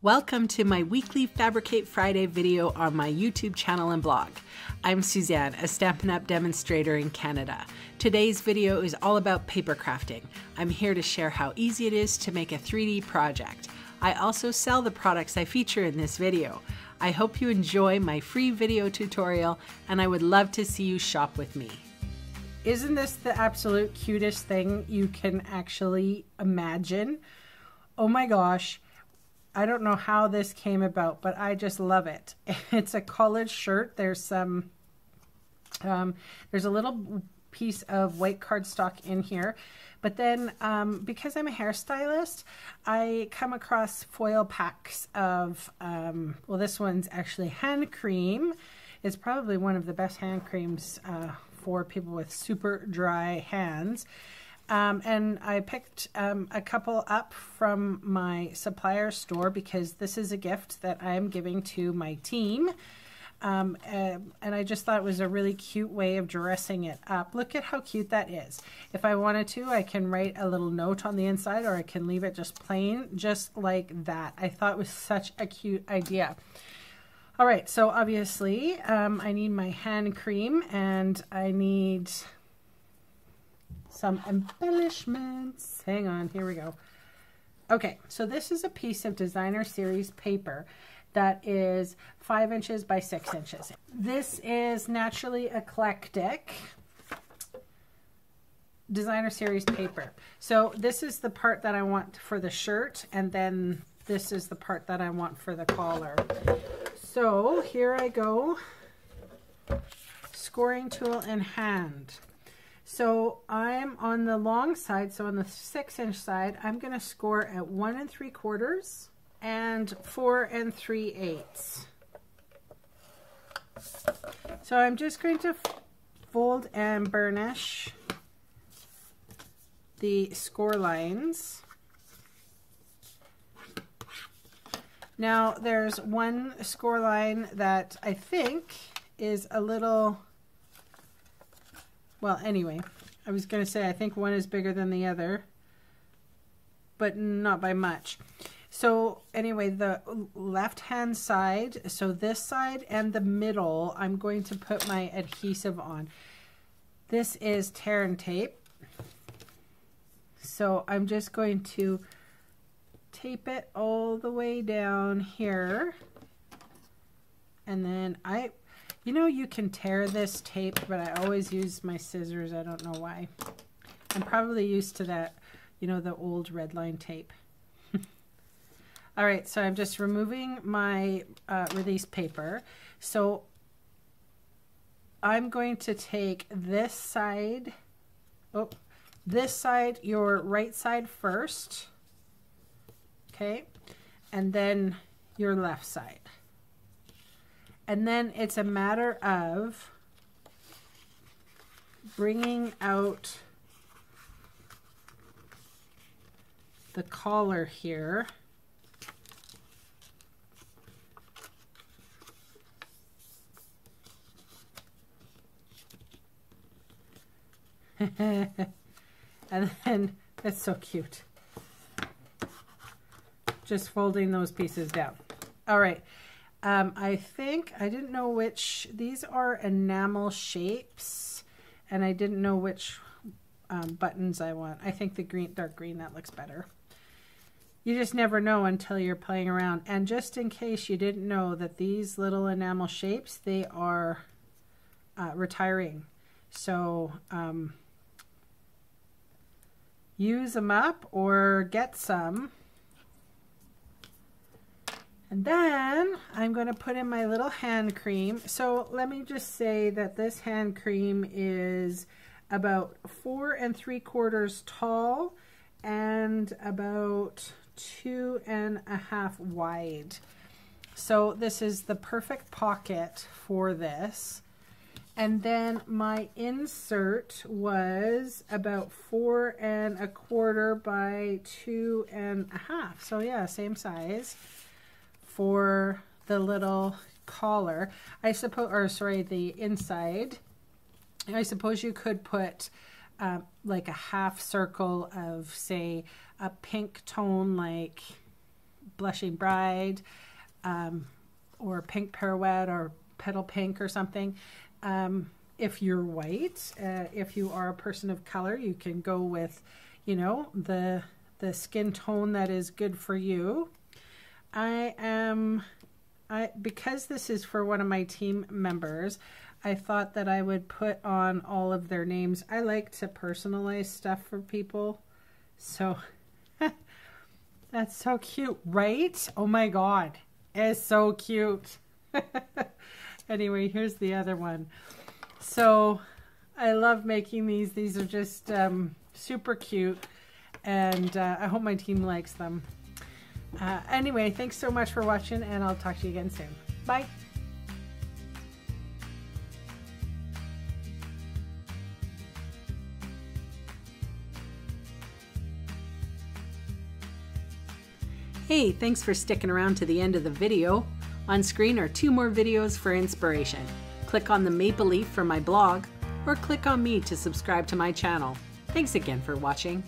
Welcome to my weekly Fabricate Friday video on my YouTube channel and blog. I'm Suzanne, a Stampin' Up! Demonstrator in Canada. Today's video is all about paper crafting. I'm here to share how easy it is to make a 3D project. I also sell the products I feature in this video. I hope you enjoy my free video tutorial, and I would love to see you shop with me. Isn't this the absolute cutest thing you can actually imagine? Oh my gosh. I don't know how this came about, but I just love it. It's a college shirt. There's a little piece of white cardstock in here, but then because I'm a hairstylist, I come across foil packs of, well, this one's actually hand cream. It's probably one of the best hand creams for people with super dry hands. And I picked a couple up from my supplier store because this is a gift that I am giving to my team. And I just thought it was a really cute way of dressing it up. Look at how cute that is. If I wanted to, I can write a little note on the inside, or I can leave it just plain, just like that. I thought it was such a cute idea. All right, so obviously I need my hand cream and I need some embellishments. Hang on, here we go. Okay, so this is a piece of designer series paper that is 5 inches by 6 inches. This is Naturally Eclectic designer series paper. So this is the part that I want for the shirt, and then this is the part that I want for the collar. So here I go, scoring tool in hand. So I'm on the long side, so on the 6-inch side, I'm going to score at 1 3/4 and 4 3/8. So I'm just going to fold and burnish the score lines. Now there's one score line that I think is a little... Well, anyway, I was going to say I think one is bigger than the other, but not by much. So anyway, the left-hand side, so this side and the middle, I'm going to put my adhesive on. This is tear and tape. So I'm just going to tape it all the way down here. And then you know, you can tear this tape, but I always use my scissors. I don't know why. I'm probably used to that, you know, the old red line tape. All right, so I'm just removing my release paper. So I'm going to take this side, your right side first, okay, and then your left side. And then it's a matter of bringing out the collar here. And then it's so cute. Just folding those pieces down. All right. I think, I didn't know which, these are enamel shapes, and I didn't know which buttons I want. I think the green, dark green, that looks better. You just never know until you're playing around. And just in case you didn't know that these little enamel shapes, they are retiring. So use them up or get some. And then I'm going to put in my little hand cream. So let me just say that this hand cream is about 4 3/4 tall and about 2 1/2 wide. So this is the perfect pocket for this. And then my insert was about 4 1/4 by 2 1/2. So yeah, same size for the little collar. I suppose, or sorry, the inside. I suppose you could put like a half circle of, say, a pink tone like Blushing Bride, or Pink Pirouette, or Petal Pink or something. If you're white, if you are a person of color, you can go with, you know, the skin tone that is good for you. Because this is for one of my team members, I thought that I would put on all of their names. I like to personalize stuff for people. So that's so cute, right? Oh my God, it's so cute. Anyway, here's the other one. So I love making these. These are just super cute, and I hope my team likes them. Anyway, thanks so much for watching, and I'll talk to you again soon. Bye. Hey, thanks for sticking around to the end of the video. On screen are 2 more videos for inspiration. Click on the maple leaf for my blog, or click on me to subscribe to my channel. Thanks again for watching.